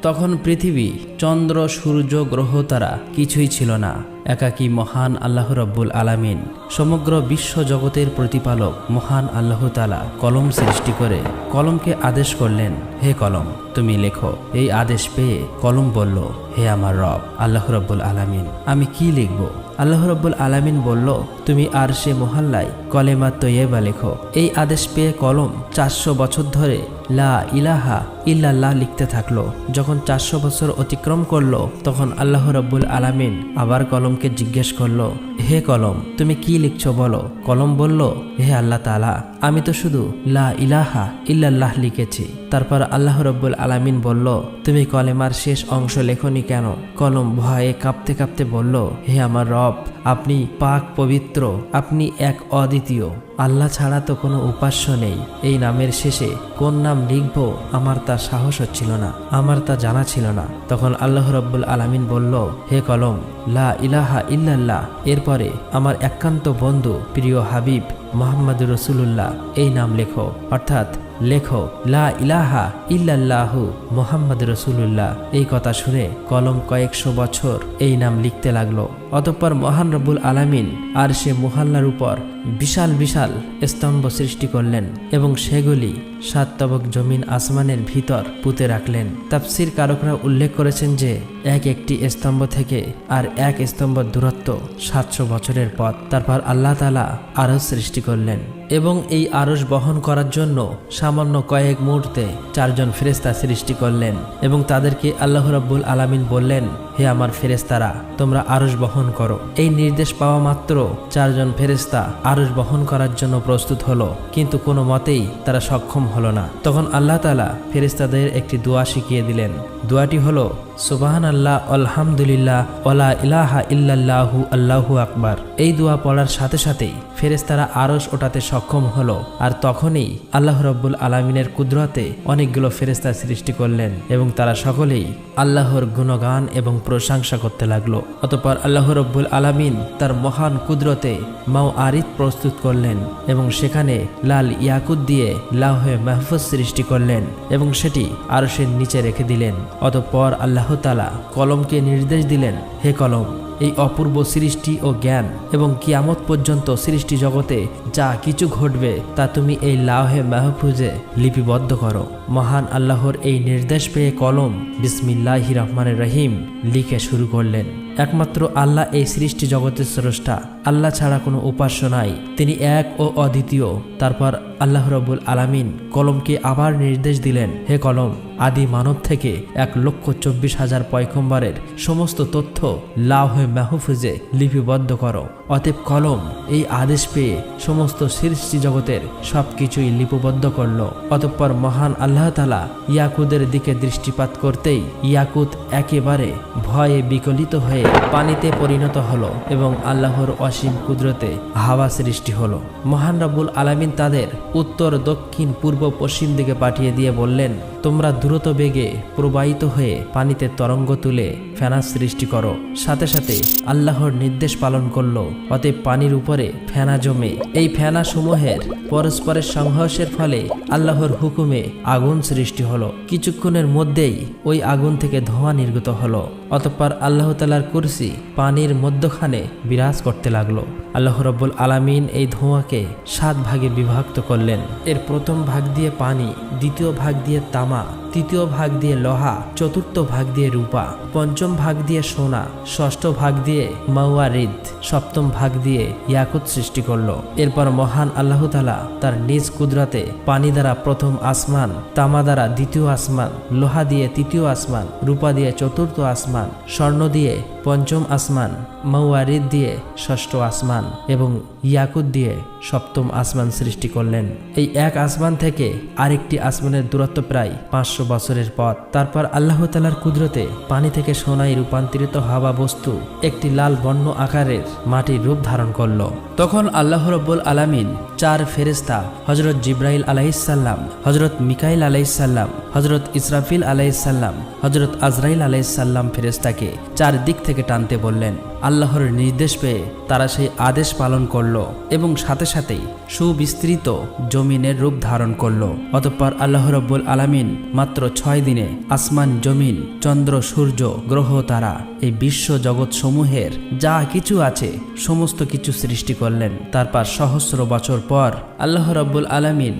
তখন পৃথিবী, চন্দ্র, সূর্য, গ্রহ তারা কিছুই ছিল না। একাকী মহান আল্লাহ রব্বুল আলামিন, সমগ্র বিশ্ব জগতের প্রতিপালক মহান আল্লাহ তাআলা কলম সৃষ্টি করে কলমকে আদেশ করলেন, হে কলম তুমি লেখো। এই আদেশ পেয়ে কলম বলল, হে আমার রব আল্লাহ রব্বুল আলামিন, আমি কি লিখব? আল্লাহ রব্বুল আলামিন বলল, তুমি আরশে মুহাল্লায় কলেমা তৈয়বা লেখো। এই আদেশ পেয়ে কলম 400 বছর ধরে লা ইলাহা ইল্লাল্লাহ লিখতে থাকলো। যখন 400 বছর অতিক্রম করলো, তখন আল্লাহ রব্বুল আলামিন আবার কলমকে জিজ্ঞেস করলো, হে কলম তুমি কি লিখছো বলো। কলম বলল, হে আল্লাহ তাআলা, আমি তো শুধু লা ইলাহা ইল্লাল্লাহ লিখেছি। তারপর আল্লাহ রব্বুল আলামিন বলল, তুমি কলেমার শেষ অংশ লেখনি কেন? কলম ভয়ে কাঁপতে কাঁপতে বলল, হে আমার রব, আপনি পাক পবিত্র, আপনি এক অদ্বিতীয়, আল্লাহ ছাড়া তো কোনো উপাস্য নেই। এই নামের শেষে কোন নাম লিখব আমার তা সাহস হচ্ছিল না, আমার তা জানা ছিল না। তখন আল্লাহ রব্বুল আলামিন বলল, হে কলম লা ইলাহা ইল্লাল্লাহ, এরপরে আমার একান্ত বন্ধু প্রিয় হাবিব মুহাম্মদুর রাসূলুল্লাহ এই নাম লেখো, অর্থাৎ লেখো লা ইলাহা ইল্লাল্লাহু মুহাম্মদুর রাসূলুল্লাহ। এই কথা শুনে কলম কয়েকশো বছর এই নাম লিখতে লাগলো। অতঃপর মহান রব্বুল আলামিন আরশে মুহাল্লার উপর বিশাল বিশাল স্তম্ভ সৃষ্টি করলেন এবং সেগুলি 7 তবক জমিন আসমানের ভিতর পুঁতে রাখলেন। তাফসীর কারকরা উল্লেখ করেছেন যে এক একটি স্তম্ভ থেকে আর এক স্তম্ভ দূরত্ব 700 বছরের পথ। তারপর আল্লাহ তাআলা আরশ সৃষ্টি করলেন এবং এই আরশ বহন করার জন্য সামান্য কয়েক মুহূর্তে 4 জন ফেরেশতা সৃষ্টি করলেন এবং তাদেরকে আল্লাহ রাব্বুল আলামিন বললেন, হে আমার ফেরেশতারা, তোমরা আরশ বহন করো। এই নির্দেশ পাওয়া মাত্র 4 জন ফেরেশতা আরশ বহন করার জন্য প্রস্তুত হলো, কিন্তু কোনো মতেই তারা সক্ষম হলো না। তখন আল্লাহ তাআলা ফেরেশতাদের একটি দোয়া শিখিয়ে দিলেন। দোয়াটি হলো সুবহানাল্লাহ, আলহামদুলিল্লাহ, ওয়ালা ইলাহা ইল্লাল্লাহু, আল্লাহু আকবার। এই দোয়া পড়ার সাথে সাথেই ফেরেশতারা আরশ ওঠাতে সক্ষম হলো। আর তখনই আল্লাহ রাব্বুল আলামিনের কুদরতে অনেকগুলো ফেরেশতা সৃষ্টি করলেন এবং তারা সকলেই আল্লাহর গুণগান এবং প্রশংসা করতে লাগলো। অতঃপর আল্লাহ রাব্বুল আলামিন তার মহান কুদরতে মাওআরিদ প্রস্তুত করলেন এবং সেখানে লাল ইয়াকুত দিয়ে লাওহে মাহফুজ সৃষ্টি করলেন এবং সেটি আরশের নিচে রেখে দিলেন। অতঃপর আল্লাহ তাআলা কলমকে নির্দেশ দিলেন, হে কলম, এই অপূর্ব সৃষ্টি ও জ্ঞান এবং কিয়ামত পর্যন্ত সৃষ্টি জগতে যা কিছু ঘটবে তা তুমি এই লাওহে মাহফুজে লিপিবদ্ধ করো। মহান আল্লাহর এই নির্দেশ পেয়ে কলম বিসমিল্লাহির রহমানির রহিম লিখে শুরু করলেন। একমাত্র আল্লাহ এই সৃষ্টি জগতের স্রষ্টা, আল্লাহ ছাড়া কোনো উপাস্য নাই, তিনি এক ও অদ্বিতীয়। তারপর আল্লাহ রাব্বুল আলামিন কলমকে আবার নির্দেশ দিলেন, হে কলম, আদি মানব থেকে 1,24,000 পয়গম্বরের সমস্ত তথ্য লাওহে মাহফুজে লিপিবদ্ধ করো। অতএব কলম এই আদেশ পেয়ে সমস্ত সৃষ্টি জগতের সবকিছুই লিপিবদ্ধ করল। অতঃপর মহান আল্লাহ তাআলা ইয়াকুতের দিকে দৃষ্টিপাত করতেই ইয়াকুত একেবারে ভয়ে বিকলিত হয়ে পানিতে পরিণত হলো এবং আল্লাহর অসীম কুদরতে হাওয়া সৃষ্টি হলো। মহান রব্বুল আলামিন তাদের উত্তর, দক্ষিণ, পূর্ব, পশ্চিম দিকে পাঠিয়ে দিয়ে বললেন, তোমরা দ্রুত বেগে প্রবাহিত হয়ে পানিতে তরঙ্গ তুলে ফেনা সৃষ্টি করো। সাথে সাথে আল্লাহর নির্দেশ পালন করলো। অতএব পানির উপরে ফেনা জমে এই ফেনা সমূহের পরস্পরের সংঘর্ষের ফলে আল্লাহর হুকুমে আগুন সৃষ্টি হলো। কিছুক্ষণের মধ্যেই ওই আগুন থেকে ধোঁয়া নির্গত হলো। অতঃপর আল্লাহ তাআলার কুরসি পানির মধ্যখানে বিরাজ করতে লাগলো। আল্লাহ রাব্বুল আলামিন এই ধোঁয়াকে 7 ভাগে বিভক্ত করলেন। এর প্রথম ভাগ দিয়ে পানি, দ্বিতীয় ভাগ দিয়ে তামা, তৃতীয় ভাগ দিয়ে লোহা, চতুর্থ ভাগ দিয়ে রূপা, পঞ্চম ভাগ দিয়ে সোনা, ষষ্ঠ ভাগ দিয়ে মাওয়ারিদ, সপ্তম ভাগ দিয়ে ইয়াকুত সৃষ্টি করলো। এরপর মহান আল্লাহ তাআলা তার নিজ কুদরতে পানি দ্বারা প্রথম আসমান, তামা দ্বারা দ্বিতীয় আসমান, লোহা দিয়ে তৃতীয় আসমান, রূপা দিয়ে চতুর্থ আসমান, স্বর্ণ দিয়ে পঞ্চম আসমান, মাওয়ারিদ দিয়ে ষষ্ঠ আসমান এবং ইয়াকুত দিয়ে সপ্তম আসমান সৃষ্টি করলেন। এই এক আসমান থেকে আরেকটি আসমানের দূরত্ব প্রায় 500 বছরের পথ। তারপর আল্লাহ তাআলার কুদরতে পানি থেকে সোনায় রূপান্তরিত হওয়া বস্তু একটি লাল বর্ণ আকারের মাটির রূপ ধারণ করল। তখন আল্লাহ রাব্বুল আলামিন 4 ফেরেশতা হযরত জিবরাইল আলাইহিস সালাম, হযরত মিকাইল আলাইহিস সালাম, হযরত ইসরাফিল আলাইহিস সালাম, হযরত আজরাইল আলাইহিস সালাম ফেরেশতাকে 4 দিক থেকে টানতে বললেন। আল্লাহর নির্দেশ পেয়ে তারা সেই আদেশ পালন করল এবং সাথে সাথেই সুবিস্তৃত জমিনের রূপ ধারণ করল। অতঃপর আল্লাহ রাব্বুল আলামিন মাত্র 6 দিনে আসমান, জমিন, চন্দ্র, সূর্য, গ্রহ, তারা এই বিশ্ব জগৎ সমূহের যা কিছু আছে সমস্ত কিছু সৃষ্টি করলেন। তারপর সহস্র বছর পর আল্লাহ রাব্বুল আলামিন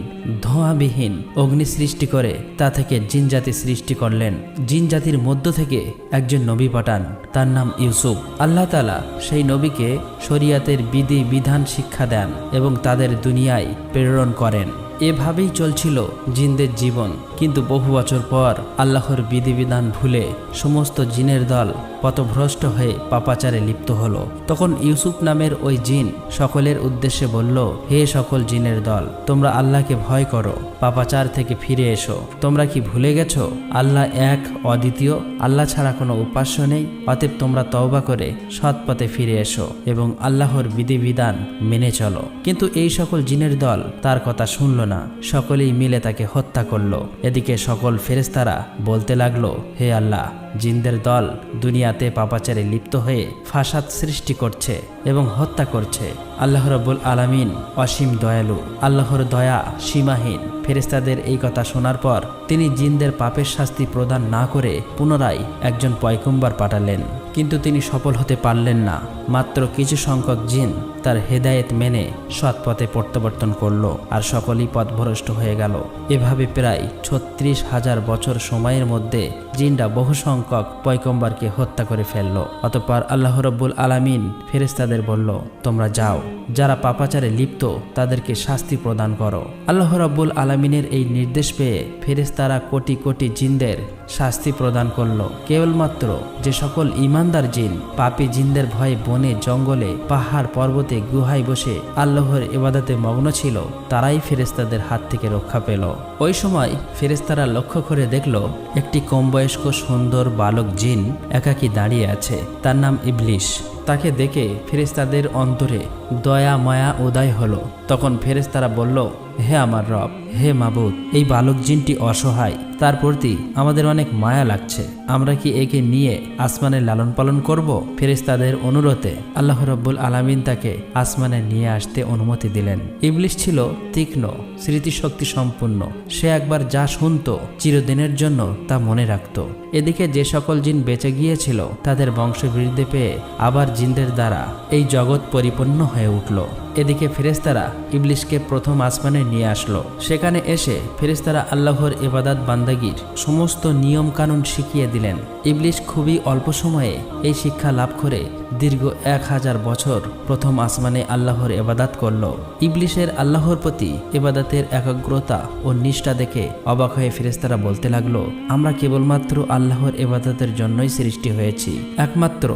ধোঁয়াবিহীন অগ্নি সৃষ্টি করে তা থেকে জিনজাতি সৃষ্টি করলেন। জিনজাতির মধ্য থেকে একজন নবী পাঠান, তার নাম ইউসুফ। আল্লাহ তাআলা সেই নবীকে শরিয়াতের বিধি বিধান শিক্ষা দেন এবং তাদের দুনিয়ায় প্রেরণ করেন। এভাবেই চলছিল জিনদের জীবন। কিন্তু বহু বছর পর আল্লাহর বিধিবিধান ভুলে সমস্ত জিনের দল পথভ্রষ্ট হয়ে পাপাচারে লিপ্ত হলো। তখন ইউসুফ নামের ওই জিন সকলের উদ্দেশ্যে বলল, হে সকল জিনের দল, তোমরা আল্লাহকে ভয় করো, পাপাচার থেকে ফিরে এসো। তোমরা কি ভুলে গেছো আল্লাহ এক, অদ্বিতীয়, আল্লাহ ছাড়া কোনো উপাস্য নেই? অতএব তোমরা তওবা করে সৎ পথে ফিরে এসো এবং আল্লাহর বিধিবিধান মেনে চলো। কিন্তু এই সকল জিনের দল তার কথা শুনল না, সকলেই মিলে তাকে হত্যা করলো। এদিকে সকল ফেরেশতারা বলতে লাগলো, হে আল্লাহ, জিনদের দল দুনিয়াতে পাপাচারে লিপ্ত হয়ে ফাসাদ সৃষ্টি করছে এবং হত্যা করছে। আল্লাহ রাব্বুল আলামিন অসীম দয়ালু, আল্লাহর দয়া সীমাহীন। ফেরেশতাদের এই কথা শোনার পর তিনি জিনদের পাপের শাস্তি প্রদান না করে পুনরায় একজন পয়গম্বর পাঠালেন। কিন্তু তিনি সফল হতে পারলেন না। মাত্র কিছু সংখ্যক জিন তার হেদায়েত মেনে সৎ পথে প্রত্যাবর্তন করল, আর সকলেই পথভ্রষ্ট হয়ে গেল। এভাবে প্রায় 36,000 বছর সময়ের মধ্যে জিনরা বহু সংখ্যক পয়গম্বরকে হত্যা করে ফেলল। অতঃপর আল্লাহ রাব্বুল আলামিন ফেরেশতাদের বলল, তোমরা যাও, যারা পাপাচারে লিপ্ত তাদেরকে শাস্তি প্রদান করো। আল্লাহ রাব্বুল আলামিনের এই নির্দেশ পেয়ে ফেরেশতারা কোটি কোটি জিনদের শাস্তি প্রদান করল। কেবলমাত্র যে সকল ঈমানদার জিন পাপী জিনদের ভয়ে বনে, জঙ্গলে, পাহাড়, পর্বতে, গুহায় বসে আল্লাহর ইবাদতে মগ্ন ছিল, তারাই ফেরেশতাদের হাত থেকে রক্ষা পেল। ওই সময় ফেরেশতারা লক্ষ্য করে দেখল একটি কমবয়স্ক সুন্দর বালক জিন একাকী দাঁড়িয়ে আছে। তার নাম ইবলিশ। তাকে দেখে ফেরেশতাদের অন্তরে দয়া মায়া উদয় হলো। তখন ফেরেশতারা বলল, হে আমার রব, হে মাবুদ, এই বালক জিনটি অসহায়, তার প্রতি আমাদের অনেক মায়া লাগছে। আমরা কি একে নিয়ে আসমানে লালন পালন করব? ফেরেশতাদের অনুরোধে আল্লাহ রাব্বুল আলামিন তাকে আসমানে নিয়ে আসতে অনুমতি দিলেন। ইবলিশ ছিল তীক্ষ্ণ স্মৃতিশক্তি সম্পন্ন। সে একবার যা শুনতো চিরদিনের জন্য তা মনে রাখত। এদিকে যে সকল জিন বেঁচে গিয়েছিল তাদের বংশবৃদ্ধি পেয়ে আবার জিনদের দ্বারা এই জগৎ পরিপূর্ণ হয়ে উঠল। এদিকে ফেরেশতারা ইবলিশকে প্রথম আসমানে নিয়ে আসলো। সেখানে এসে ফেরেশতারা আল্লাহর ইবাদত বান্দাগির সমস্ত নিয়ম কানুন শিখিয়ে দিলেন। ইবলিশ খুবই অল্প সময়ে এই শিক্ষা লাভ করে দীর্ঘ 1000 বছর প্রথম আসমানে আল্লাহর ইবাদত করল। ইবলিশের আল্লাহর প্রতি ইবাদতের একাগ্রতা ও নিষ্ঠা দেখে অবাক হয়ে ফেরেশতারা বলতে লাগলো, আমরা কেবলমাত্র আল্লাহর ইবাদতের জন্যই সৃষ্টি হয়েছি। একমাত্র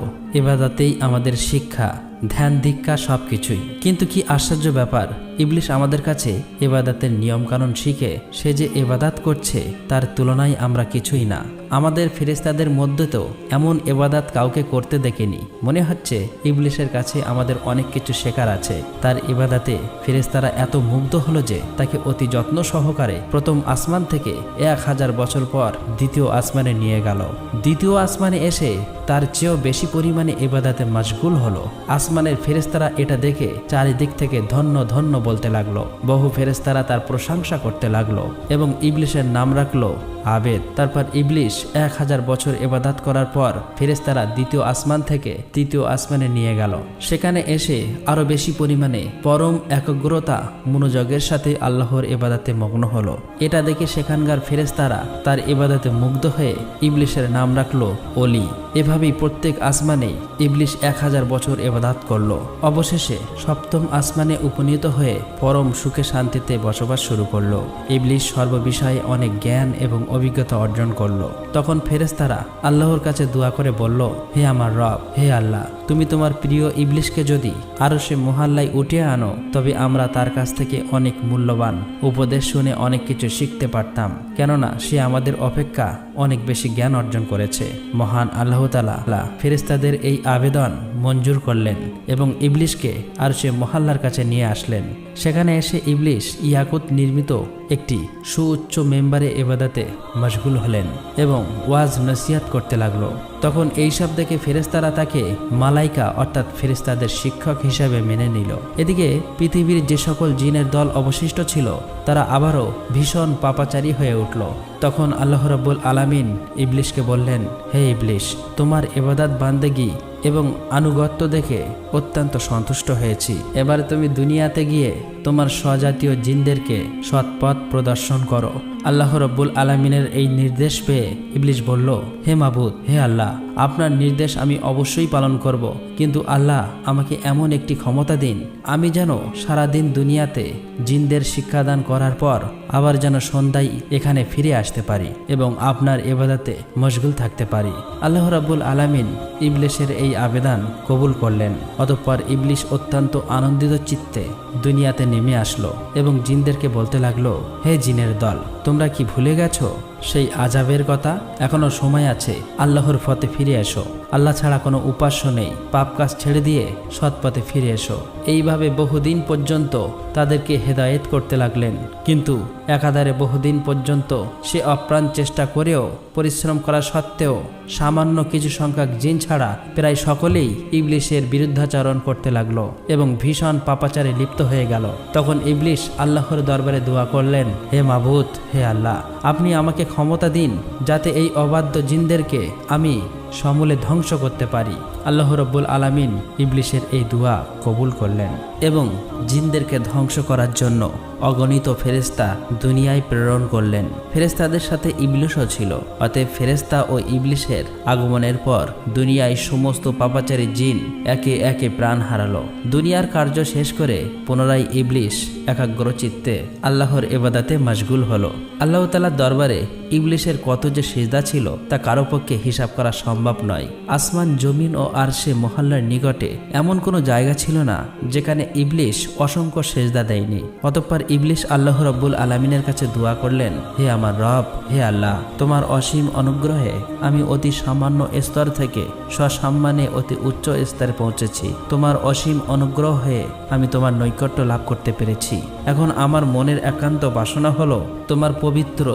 ইবাদতেই আমাদের শিক্ষা, ধ্যান, দীক্ষা সবকিছুই। কিন্তু কি আশ্চর্য ব্যাপার, ইবলিশ আমাদের কাছে ইবাদতের নিয়মকানুন শিখে সে যে ইবাদত করছে তার তুলনায় আমরা কিছুই না। আমাদের ফেরেশতাদের মধ্যে তো এমন ইবাদত কাউকে করতে দেখিনি। মনে হচ্ছে ইবলিশের কাছে আমাদের অনেক কিছু শেখার আছে। তার ইবাদতে ফেরেশতারা এত মুগ্ধ হলো যে তাকে অতি যত্ন সহকারে প্রথম আসমান থেকে 1000 বছর পর দ্বিতীয় আসমানে নিয়ে গেল। দ্বিতীয় আসমানে এসে তার চেয়েও বেশি পরিমাণে ইবাদতে মশগুল হলো। আসমানের ফেরেশতারা এটা দেখে চারিদিক থেকে ধন্য ধন্য বলতে লাগলো। বহু ফেরেশতারা তার প্রশংসা করতে লাগলো এবং ইবলিশের নাম রাখলো আবেদ। তারপর ইবলিশ 1000 বছর ইবাদত করার পর ফেরেশতারা দ্বিতীয় আসমান থেকে তৃতীয় আসমানে নিয়ে গেল। সেখানে এসে আরো বেশি পরিমাণে পরম একাগ্রতা মনোযোগের সাথে আল্লাহর ইবাদতে মগ্ন হলো। এটা দেখে সেখানকার ফেরেশতারা তার ইবাদতে মুগ্ধ হয়ে ইবলিশের নাম রাখলো অলি। এভাবেই প্রত্যেক আসমানে ইবলিশ 1000 বছর ইবাদত করলো। অবশেষে সপ্তম আসমানে উপনীত হয়ে পরম সুখে শান্তিতে বসবাস শুরু করলো। ইবলিশ সর্ববিষয়ে অনেক জ্ঞান এবং অভিজ্ঞতা অর্জন করলো। তখন ফেরেশতারা আল্লাহর কাছে দোয়া করে বলল, হে আমার রব, হে আল্লাহ, তুমি তোমার প্রিয় ইবলিশকে যদি আরশে মুহাল্লায় উঠিয়ে আনো তবে আমরা তার কাছ থেকে অনেক মূল্যবান উপদেশ শুনে অনেক কিছু শিখতে পারতাম, কেননা সে আমাদের অপেক্ষা অনেক বেশি জ্ঞান অর্জন করেছে। মহান আল্লাহ তাআলা ফেরেশতাদের এই আবেদন মঞ্জুর করলেন এবং ইবলিশকে আরশে মুহাল্লার কাছে নিয়ে আসলেন। সেখানে এসে ইবলিশ ইয়াকুত নির্মিত একটি সুউচ্চ মেম্বারে ইবাদতে মশগুল হলেন এবং ওয়াজ নসিহত করতে লাগলো। তখন এইসব দেখে ফেরেশতারা তাকে মালাইকা অর্থাৎ ফেরেশতাদের শিক্ষক হিসেবে মেনে নিল। এদিকে পৃথিবীর যে সকল জিনের দল অবশিষ্ট ছিল তারা আবারও ভীষণ পাপাচারী হয়ে উঠল। তখন আল্লাহ রাব্বুল আলামিন ইবলিশকে বললেন, হে ইবলিশ, তোমার ইবাদত বান্দেগি এবং আনুগত্য দেখে অত্যন্ত সন্তুষ্ট হয়েছি। এবার তুমি দুনিয়াতে গিয়ে তোমার স্বজাতীয় জিনদেরকে সৎপথ প্রদর্শন করো। আল্লাহ রাব্বুল আলামিনের এই নির্দেশ পেয়ে ইবলিশ বলল, হে মাবুদ, হে আল্লাহ, আপনার নির্দেশ আমি অবশ্যই পালন করব, কিন্তু আল্লাহ আমাকে এমন একটি ক্ষমতা দিন আমি যেন সারাদিন দুনিয়াতে জিনদের শিক্ষাদান করার পর আবার যেন সন্ধ্যায় এখানে ফিরে আসতে পারি এবং আপনার ইবাদতে মশগুল থাকতে পারি। আল্লাহ রাব্বুল আলামিন ইবলিশের এই আবেদন কবুল করলেন। অতঃপর ইবলিশ অত্যন্ত আনন্দিত চিত্তে দুনিয়াতে নেমে আসলো এবং জিনদেরকে বলতে লাগলো, হে জিনের দল, তোমরা কি ভুলে গেছো সেই আযাবের কথা? এখনো সময় আছে, আল্লাহর পথে ফিরে এসো। আল্লাহ ছাড়া কোনো উপাস্য নেই, পাপ কাজ ছেড়ে দিয়ে সৎ পথে ফিরে এসো। এইভাবে বহুদিন পর্যন্ত তাদেরকে হেদায়েত করতে লাগলেন, কিন্তু একাধারে বহুদিন পর্যন্ত সে অপ্রাণ চেষ্টা করেও পরিশ্রম করা সত্ত্বেও সামান্য কিছু সংখ্যক জিন ছাড়া প্রায় সকলেই ইবলিশের বিরুদ্ধাচরণ করতে লাগলো এবং ভীষণ পাপাচারে লিপ্ত হয়ে গেল। তখন ইবলিশ আল্লাহর দরবারে দোয়া করলেন, হে মাবুদ, হে আল্লাহ, আপনি আমাকে ক্ষমতা দিন যাতে এই অবাধ্য জিনদেরকে আমি সমূলে ধ্বংস করতে পারি। আল্লাহ রাব্বুল আলামিন ইবলিশের এই দোয়া কবুল করলেন এবং জিনদেরকে ধ্বংস করার জন্য অগণিত ফেরেশতা দুনিয়ায় প্রেরণ করলেন। ফেরেশতাদের সাথে ইবলিশও ছিল। অতএব ফেরেশতা ও ইবলিশের আগমনের পর দুনিয়ায় সমস্ত পাপাচারী জিন একে একে প্রাণ হারালো। দুনিয়ার কার্য শেষ করে পুনরায় ইবলিশ একাগ্রচিত্তে আল্লাহর ইবাদতে মশগুল হলো। আল্লাহ তাআলার দরবারে ইবলিশের কত যে সিজদা ছিল তা কারো পক্ষে হিসাব করা সম্ভব নয়। আসমান, জমিন ও আরশে মহল্লার নিকটে এমন কোনো জায়গা ছিল না যেখানে ইবলিশ অসংখ্য সিজদা দেয়নি। অতঃপর ইবলিশ আল্লাহ রাব্বুল আলামিনের কাছে দোয়া করলেন, হে আমার রব, হে আল্লাহ, তোমার অসীম অনুগ্রহে আমি অতি সামান্য স্তর থেকে সসম্মানে অতি উচ্চ স্তরে পৌঁছেছি। তোমার অসীম অনুগ্রহে আমি তোমার নৈকট্য লাভ করতে পেরেছি। এখন আমার মনের একান্ত বাসনা হলো তোমার পবিত্র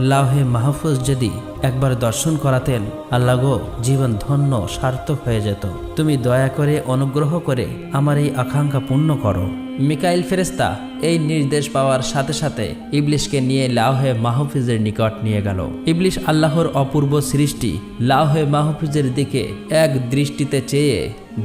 লাওহে মাহফুজ যদি একবার দর্শন করাতেন, আল্লাহ গো, জীবন ধন্য সার্থক হয়ে যেত। তুমি দয়া করে অনুগ্রহ করে আমার এই আকাঙ্ক্ষা পূর্ণ করো। মিকাইল ফেরেশতা এই নির্দেশ পাওয়ার সাথে সাথে ইবলিশকে নিয়ে লাওহে মাহফুজের নিকট নিয়ে গেল। ইবলিশ আল্লাহর অপূর্ব সৃষ্টি লাওহে মাহফুজের দিকে এক দৃষ্টিতে চেয়ে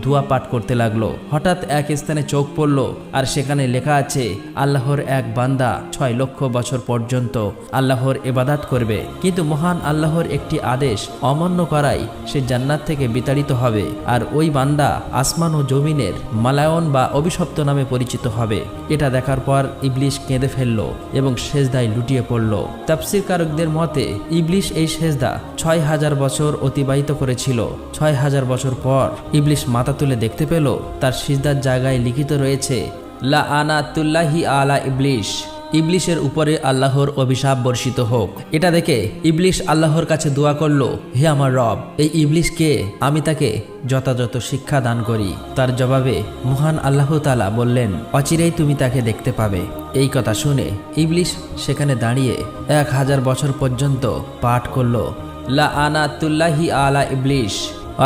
দোয়া পাঠ করতে লাগলো। হঠাৎ এক স্থানে চোখ পড়ল আর সেখানে লেখা আছে, আল্লাহর এক বান্দা 6 লক্ষ বছর পর্যন্ত আল্লাহর ইবাদত করবে, কিন্তু মহান আল্লাহর একটি আদেশ অমান্য করায় সে জান্নাত থেকে বিতাড়িত হবে, আর ওই বান্দা আসমান ও জমিনের মালায়ন বা অভিশপ্ত নামে পরিচিত হবে। এটা দেখার পর ইবলিশ কেঁদে ফেলল এবং সেজদায় লুটিয়ে পড়ল। তাফসীরকারকদের মতে ইবলিশ এই সেজদা 6000 বছর অতিবাহিত করেছিল। 6000 বছর পর ইবলিশ মাথা তুলে দেখতে পেল তার সিজদার জায়গায় লিখিত রয়েছে, লাআনাতুল্লাহি আলা ইবলিশ, ইবলিশের উপরে আল্লাহর অভিশাপ বর্ষিত হোক। এটা দেখে ইবলিশ আল্লাহর কাছে দোয়া করল, হে আমার রব, এই ইবলিশকে আমি তাকে যথাযথ শিক্ষা দান করি। তার জবাবে মহান আল্লাহ তাআলা বললেন, অচিরেই তুমি তাকে দেখতে পাবে। এই কথা শুনে ইবলিশ সেখানে দাঁড়িয়ে 1000 বছর পর্যন্ত পাঠ করল, লাআনাতুল্লাহি আলা ইবলিশ,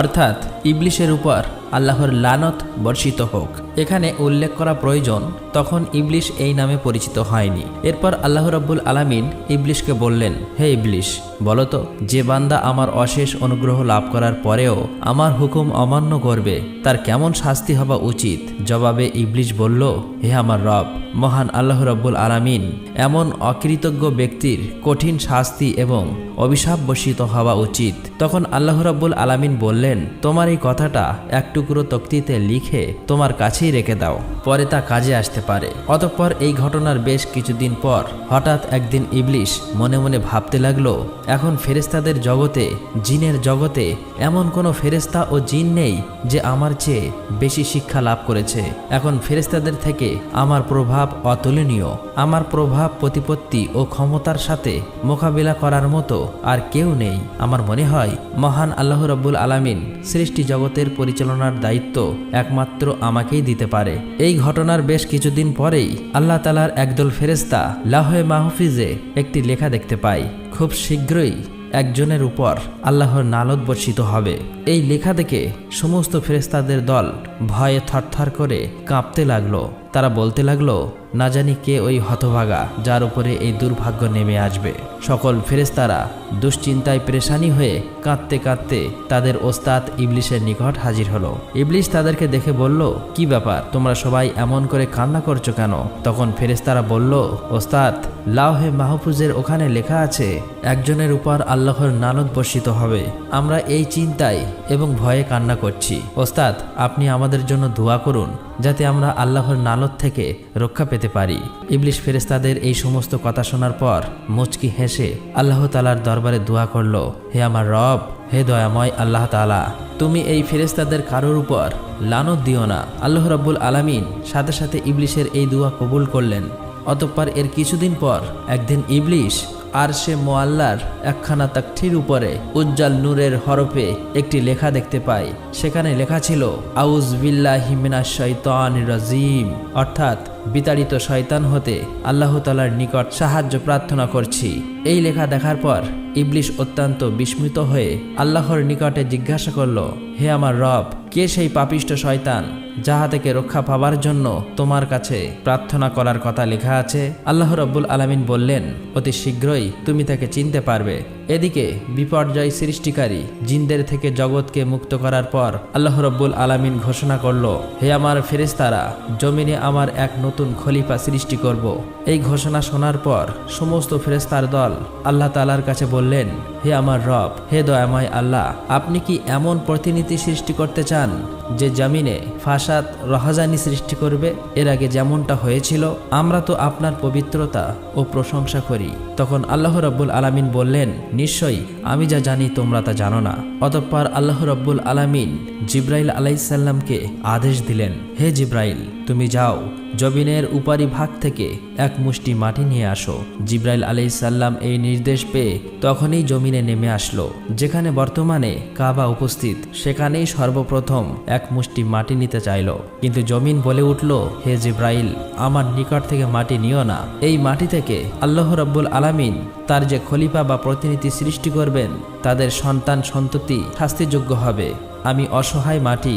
অর্থাৎ ইবলিশের উপর আল্লাহর লানত বর্ষিত হোক। এখানে উল্লেখ করা প্রয়োজন তখন ইবলিশ এই নামে পরিচিত হয়নি। এরপর আল্লাহ রাব্বুল আলামিন ইবলিশকে বললেন, হে ইবলিশ, বলতো যে বান্দা আমার অশেষ অনুগ্রহ লাভ করার পরেও আমার হুকুম অমান্য করবে তার কেমন শাস্তি হওয়া উচিত? জবাবে ইবলিশ বলল, হে আমার রব, মহান আল্লাহ রাব্বুল আলামিন এমন অকৃতজ্ঞ ব্যক্তির কঠিন শাস্তি এবং অভিশাপ বর্ষিত হওয়া উচিত। তখন আল্লাহ রাব্বুল আলামিন বললেন, তোমার এই কথাটা এক টুকরো তক্তিতে লিখে তোমার কাছেই রেখে দাও, পরে তা কাজে আসতে পারে। অতঃপর এই ঘটনার বেশ কিছুদিন পর হঠাৎ একদিন ইবলিশ মনে মনে ভাবতে লাগলো, এখন ফেরেশতাদের জগতে, জিনের জগতে এমন কোনো ফেরেশতা ও জিন নেই যে আমার চেয়ে বেশি শিক্ষা লাভ করেছে। এখন ফেরেশতাদের থেকে আমার প্রভাব অতুলনীয়। আমার প্রভাব, প্রতিপত্তি ও ক্ষমতার সাথে মোকাবিলা করার মতো আর কেউ নেই। আমার মনে হয় মহান আল্লাহ রাব্বুল আলামিন সৃষ্টি জগতের পরিচালনার ঘটনার দায়িত্ব একমাত্র আমাকেই দিতে পারে। এই ঘটনার বেশ কিছুদিন পরেই আল্লাহ তাআলার একদল ফেরেশতা লাওহে মাহফুজে একটি লেখা দেখতে পায়, খুব শীঘ্রই একজনের উপর আল্লাহর নালত বর্ষিত হবে। এই লেখা দেখে সমস্ত ফেরেশতাদের দল ভয়ে থরথর করে কাঁপতে লাগলো। তারা বলতে লাগলো, না জানি কে ওই হতভাগা যার উপরে এই দুর্ভাগ্য নেমে আসবে। সকল ফেরেশতারা দুশ্চিন্তায় পেরেশানি হয়ে কাঁদতে কাঁদতে তাদের ওস্তাদ ইবলিশের নিকট হাজির হলো। ইবলিশ তাদেরকে দেখে বলল, কি ব্যাপার, তোমরা সবাই এমন করে কান্না করছো কেন? তখন ফেরেশতারা বলল, ওস্তাদ, লাওহে মাহফুজের ওখানে লেখা আছে একজনের উপর আল্লাহর নালত বর্ষিত হবে। আমরা এই চিন্তায় এবং ভয়ে কান্না করছি। ওস্তাদ, আপনি আমাদের জন্য দোয়া করুন যাতে আমরা আল্লাহর নালত থেকে রক্ষা পেতে পারি। ইবলিশ ফেরেশতাদের এই সমস্ত কথা শোনার পর মুচকি হেসে আল্লাহ তাআলার দরবারে দোয়া করল, হে আমার রব, হে দয়াময় আল্লাহ তাআলা, তুমি এই ফেরেশতাদের কারোর উপর লানত দিও না। আল্লাহ রাব্বুল আলামিন সাথে সাথে ইবলিশের এই দোয়া কবুল করলেন। অতঃপর এর কিছুদিন পর একদিন ইবলিশ আরশে মুআল্লার একখানা তাকঠির উপরে উজ্জ্বল নূরের হরফে একটি লেখা দেখতে পায়। সেখানে লেখা ছিল, আউযু বিল্লাহি মিনাশ শাইতানির রাজিম, অর্থাৎ বিতাড়িত শয়তান হতে আল্লাহ তাআলার নিকট সাহায্য প্রার্থনা করছি। এই লেখা দেখার পর ইবলিশ অত্যন্ত বিস্মিত হয়ে আল্লাহর নিকটে জিজ্ঞাসা করল, হে আমার রব, কে সেই পাপিষ্ট শয়তান যাহা থেকে রক্ষা পাবার জন্য তোমার কাছে প্রার্থনা করার কথা লেখা আছে? আল্লাহ রাব্বুল আলামিন বললেন, অতি শীঘ্রই তুমি তাকে চিনতে পারবে। এদিকে বিপর্যয় সৃষ্টিকারী জিনদের থেকে জগৎকে মুক্ত করার পর আল্লাহ রাব্বুল আলামিন ঘোষণা করল, হে আমার ফেরেশতারা, জমিনে আমার এক নতুন খলিফা সৃষ্টি করব। এই ঘোষণা শোনার পর সমস্ত ফেরেশতার দল আল্লাহ তাআলার কাছে বললেন, হে আমার রব, হে দয়াময় আল্লাহ, আপনি কি এমন প্রতিনিধি সৃষ্টি করতে চান যে জমিনে ফাসাদ রহাজানি সৃষ্টি করবে? এর আগে যেমনটা হয়েছিল, আমরা তো আপনার পবিত্রতা ও প্রশংসা করি। তখন আল্লাহ রাব্বুল আলামিন বললেন, নিশ্চয়ই আমি যা জানি তোমরা তা জানো না। অতঃপর আল্লাহ রাব্বুল আলামিন জিব্রাইল আলাইহিস সালামকে আদেশ দিলেন, হে জিব্রাইল, তুমি যাও, জমিনের উপরি ভাগ থেকে এক মুষ্টি মাটি নিয়ে আসো। জিব্রাইল আলাইহিস সালাম এই নির্দেশ পেয়ে তখনই জমিনে নেমে আসলো। যেখানে বর্তমানে কাবা উপস্থিত, সেখানেই সর্বপ্রথম এক মুষ্টি মাটি নিতে চাইল। কিন্তু জমিন বলে উঠল, হে জিব্রাইল, আমার নিকট থেকে মাটি নিও না। এই মাটি থেকে আল্লাহ রাব্বুল আলামিন তার যে খলিফা বা প্রতিনিধি সৃষ্টি করবেন, তাদের সন্তান সন্ততি শাস্তিযোগ্য হবে। আমি অসহায় মাটি,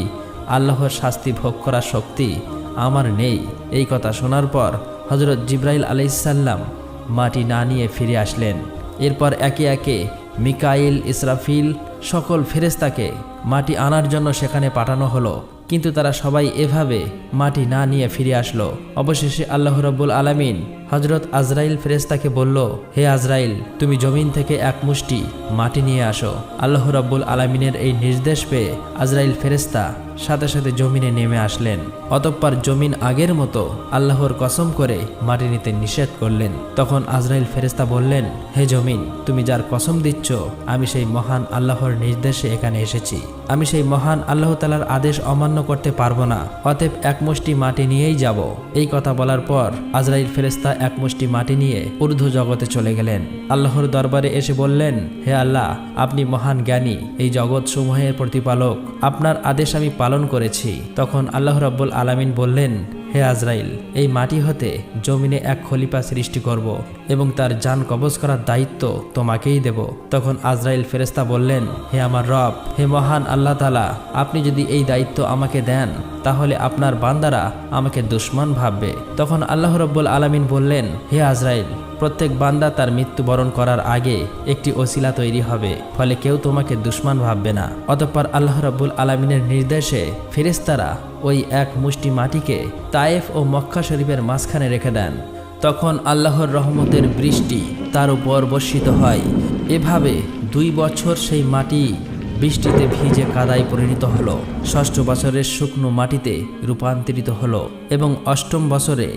আল্লাহর শাস্তি ভোগ করার শক্তি আমার নেই। এই কথা শোনার পর হযরত জিব্রাইল আলাইহিস সালাম মাটি না নিয়ে ফিরে আসলেন। এরপর একে একে মিকাইল, ইসরাফিল সকল ফেরেশতাকে মাটি আনার জন্য সেখানে পাঠানো হলো, কিন্তু তারা সবাই এভাবে মাটি না নিয়ে ফিরে আসলো। অবশেষে আল্লাহ রাব্বুল আলামিন হযরত আজরাইল ফেরেশতাকে বলল, হে আজরাইল, তুমি জমিন থেকে এক মুষ্টি মাটি নিয়ে আসো। আল্লাহ রাব্বুল আলামিনের এই নির্দেশ পেয়ে আজরাইল ফেরেশতা সাথে সাথে জমিনে নেমে আসলেন। অতঃপর জমিন আগের মতো আল্লাহর কসম করে মাটি নিতে নিষেধ করলেন। তখন আজরাইল ফেরেশতা বললেন, হে জমিন, তুমি যার কসম দিচ্ছ, আমি সেই মহান আল্লাহর নির্দেশে এখানে এসেছি। আমি সেই মহান আল্লাহ তাআলার আদেশ অমান্য করতে পারবো না। অতএব এক মুষ্টি মাটি নিয়েই যাব। এই কথা বলার পর আজরাইল ফেরেশতা এক মুষ্টি মাটি নিয়ে ঊর্ধ্ব জগতে চলে গেলেন। আল্লাহর দরবারে এসে বললেন, হে আল্লাহ, আপনি মহান জ্ঞানী, এই জগৎ সমূহের প্রতিপালক, আপনার আদেশ আমি পালন করেছি। তখন আল্লাহ রাব্বুল আলামিন বললেন, হে আজরাইল, এই মাটি হতে জমিনে এক খলিফা সৃষ্টি করব এবং তার জান কবজ করার দায়িত্ব তোমাকেই দেব। তখন আজরাইল ফেরেশতা বললেন, হে আমার রব, হে মহান আল্লাহ তাআলা, আপনি যদি এই দায়িত্ব আমাকে দেন, তাহলে আপনার বান্দারা আমাকে দুশমন ভাববে। তখন আল্লাহ রাব্বুল আলামিন বললেন, হে আজরাইল, প্রত্যেক বান্দা তার মৃত্যুবরণ করার আগে একটি ওসিলা তৈরি হবে, ফলে কেউ তোমাকে দুশমন ভাববে না। অতঃপর আল্লাহ রাব্বুল আলামিনের নির্দেশে ফেরেশতারা ওই এক মুষ্টি মাটিকে তায়েফ ও মক্কা শরীফের মাঝখানে রেখে দেন। তখন আল্লাহর রহমতের বৃষ্টি তার উপর বর্ষিত হয়। এভাবে 2 বছর সেই মাটি বৃষ্টিতে ভিজে কাদায় পরিণত হলো। 6ষ্ঠ বছরের শুকনো মাটিতে রূপান্তরিত হলো এবং 8ম বছরে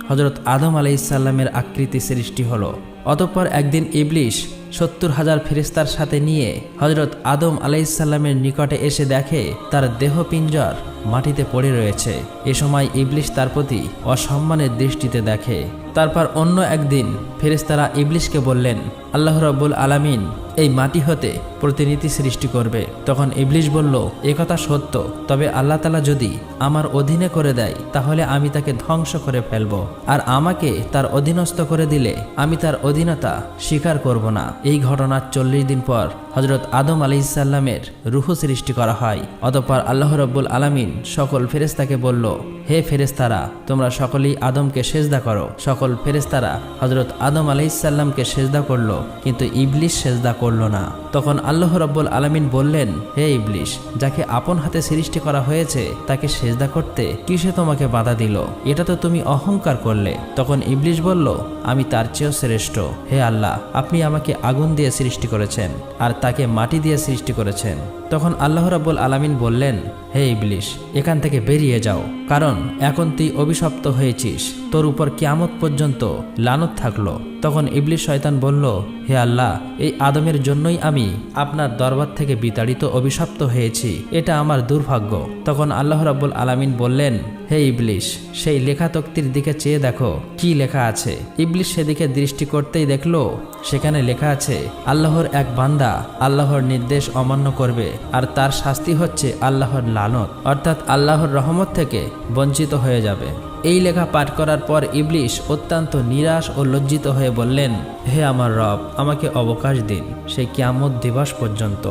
হযরত আদম আলাইহিস সালামের আকৃতি সৃষ্টি হলো। অতঃপর একদিন ইবলিশ 70,000 ফেরেশতার সাথে নিয়ে হযরত আদম আলাইহিস সালামের নিকটে এসে দেখে তার দেহপিঞ্জর মাটিতে পড়ে রয়েছে। এ সময় ইবলিশ তার প্রতি অসম্মানের দৃষ্টিতে দেখে। তারপর অন্য একদিন ফেরেশতারা ইবলিশকে বললেন, আল্লাহ রাব্বুল আলামিন এই মাটি হতে প্রতিনিধি সৃষ্টি করবে। তখন ইবলিশ বলল, একথা সত্য, তবে আল্লাহ তাআলা যদি আমার অধীনে করে দেয় তাহলে আমি তাকে ধ্বংস করে ফেলব, আর আমাকে তার অধীনস্থ করে দিলে আমি তার অধীনতা স্বীকার করব না। এই ঘটনার 40 দিন পর হযরত আদম আলাইহিসসালামের রূহ সৃষ্টি করা হয়। অতঃপর আল্লাহ রাব্বুল আলামিন সকল ফেরেশতাকে বলল, হে ফেরেশতারা, তোমরা সকলেই আদমকে সেজদা করো। সকল ফেরেশতারা হযরত আদম আলাইহিসসালামকে সেজদা করল, কিন্তু ইবলিশ সেজদা করল না। তখন আল্লাহ রাব্বুল আলামিন বললেন, হে ইবলিশ, যাকে আপন হাতে সৃষ্টি করা হয়েছে তাকে সেজদা করতে কিসে তোমাকে বাধা দিল? এটা তো তুমি অহংকার করলে। তখন ইবলিশ বলল, আমি তার চেয়েও শ্রেষ্ঠ। হে আল্লাহ, আপনি আমাকে আগুন দিয়ে সৃষ্টি করেছেন আর তাকে মাটি দিয়ে সৃষ্টি করেছেন। তখন আল্লাহ রাব্বুল আলামিন বললেন, হে ইবলিশ, এখান থেকে বেরিয়ে যাও, কারণ এখন তুই অভিশপ্ত হয়েছিস, তোর উপর কিয়ামত পর্যন্ত লানত থাকলো। তখন ইবলিশ শয়তান বলল, হে আল্লাহ, এই আদমের জন্যই আমি আপনার দরবার থেকে বিতাড়িত অভিশপ্ত হয়েছি, এটা আমার দুর্ভাগ্য। তখন আল্লাহ রাব্বুল আলামিন বললেন, হে ইবলিশ, সেই লেখা তক্তির দিকে চেয়ে দেখো কি লেখা আছে। ইবলিশ সেদিকে দৃষ্টি করতেই দেখলো সেখানে লেখা আছে, আল্লাহর এক বান্দা আল্লাহর নির্দেশ অমান্য করবে আর তার শাস্তি হচ্ছে আল্লাহর লানত, অর্থাৎ আল্লাহর রহমত থেকে বঞ্চিত হয়ে যাবে। এই লেখা পাঠ করার পর ইবলিশ অত্যন্ত নিরাশ ও লজ্জিত হয়ে বললেন, হে আমার রব, আমাকে অবকাশ দিন সেই কিয়ামত দিবস পর্যন্ত।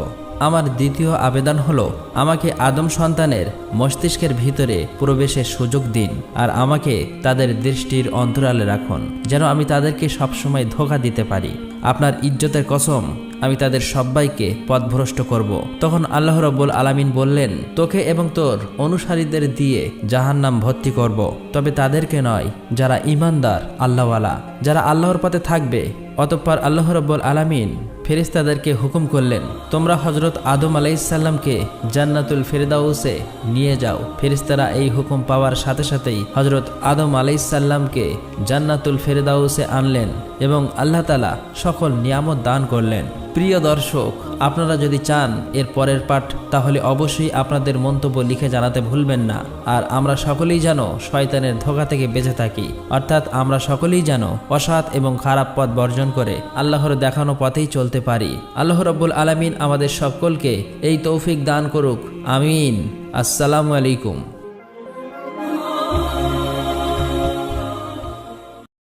আমার দ্বিতীয় আবেদন হলো, আমাকে আদম সন্তানের মস্তিষ্কের ভিতরে প্রবেশের সুযোগ দিন আর আমাকে তাদের দৃষ্টির অন্তরালে রাখুন, যেন আমি তাদেরকে সবসময় ধোঁকা দিতে পারি। আপনার ইজ্জতের কসম, আমি তাদের সবাইকে পথভ্রষ্ট করব। তখন আল্লাহ রাব্বুল আলামিন বললেন, তোকে এবং তোর অনুসারীদের দিয়ে জাহান্নাম ভর্তি করব, তবে তাদেরকে নয় যারা ঈমানদার আল্লাহওয়ালা, যারা আল্লাহর পথে থাকবে। অতঃপর আল্লাহ রাব্বুল আলামিন ফেরেশতাদেরকে হুকুম করলেন, তোমরা হযরত আদম আলাইহিসসালামকে জান্নাতুল ফেরদাউসে নিয়ে যাও। ফেরেশতারা এই হুকুম পাওয়ার সাথে সাথেই হযরত আদম আলাইহিসসালামকে জান্নাতুল ফেরদাউসে আনলেন এবং আল্লাহ তাআলা সকল নিয়ামত দান করলেন। প্রিয় দর্শক, আপনারা যদি চান এর পরের পাঠ, তাহলে অবশ্যই আপনাদের মন্তব্য লিখে জানাতে ভুলবেন না। আর আমরা সকলেই যেন শয়তানের ধোঁকা থেকে বেঁচে থাকি, অর্থাৎ আমরা সকলেই যেন অসৎ এবং খারাপ পথ বর্জন করে আল্লাহর দেখানো পথেই চলতে পারি। আল্লাহ রাব্বুল আলামিন আমাদের সকলকে এই তৌফিক দান করুক, আমিন। আসসালামু আলাইকুম।